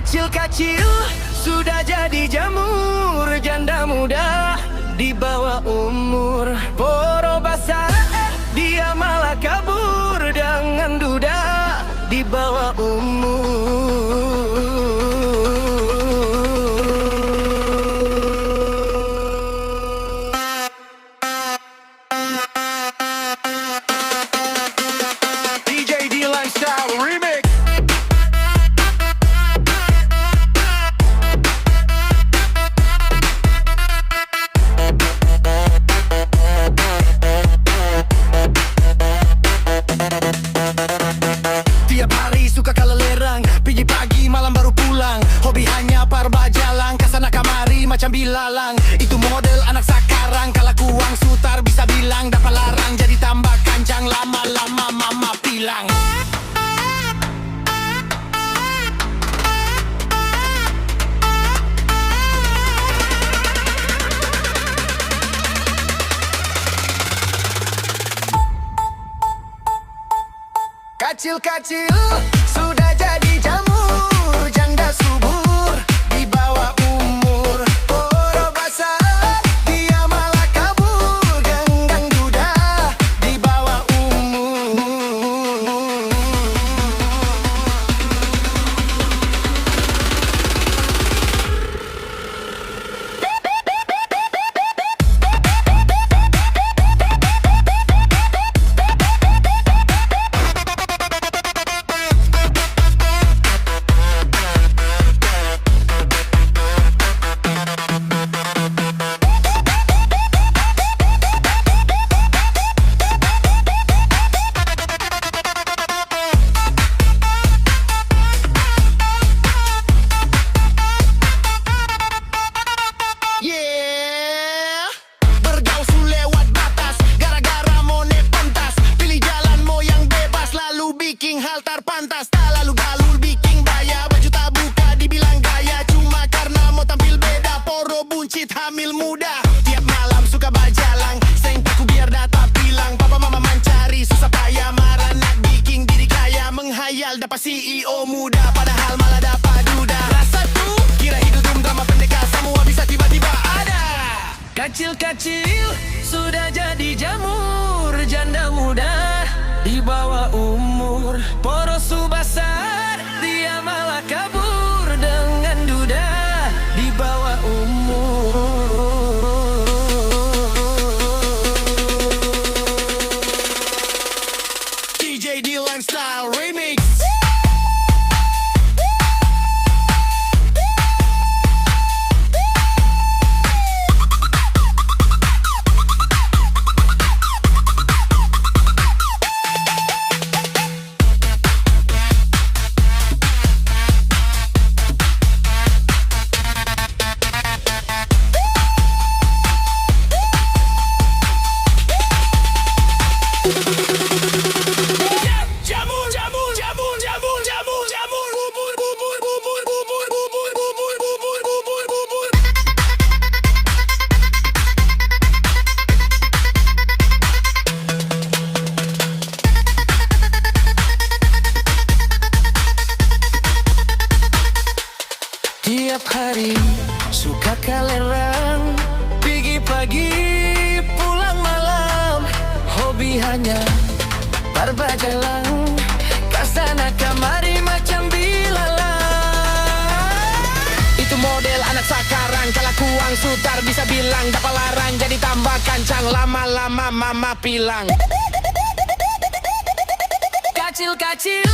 Kecil-kecil sudah jadi jamur, janda muda di bawah umur. Poro basah dia malah kabur dengan duda di bawah umur. DJ D-Line Style Remix. Suka kalelerang, pergi pagi malam baru pulang. Hobi hanya parba jalan, kasana kamari macam bilalang. Itu model anak sekarang, kalau kuang sutar bisa bilang. Dapat larang jadi tambah kancang, lama-lama mama bilang. Kecil-kecil sudah jadi jamur, janda subur di bawah umur. Poro basah dia malah kabur, genggang duda di bawah umur. Haltar pantas, tak lalu galul bikin baya. Baju tak buka dibilang gaya, cuma karena mau tampil beda. Poro buncit hamil muda, tiap malam suka bajalang. Sengkaku biar data bilang, papa mama mencari susah payah. Marah nak bikin diri kaya, menghayal dapat CEO muda, padahal malah dapat duda. Rasa tuh kira hidup drama pendekar, semua bisa tiba-tiba ada. Kecil-kecil sudah jadi jamur, janda muda di bawah umur. Poros basah dia malah kabur dengan duda di bawah umur. DJ D-Line Style Remix. Tiap hari suka kalerang, pergi pagi pulang malam. Hobi hanya barba jalan, kasana kamari macam bilalang. Itu model anak sekarang, kalau kuang sutar bisa bilang. Dapat larang jadi tambah kancang, lama-lama mama bilang. Kecil-kecil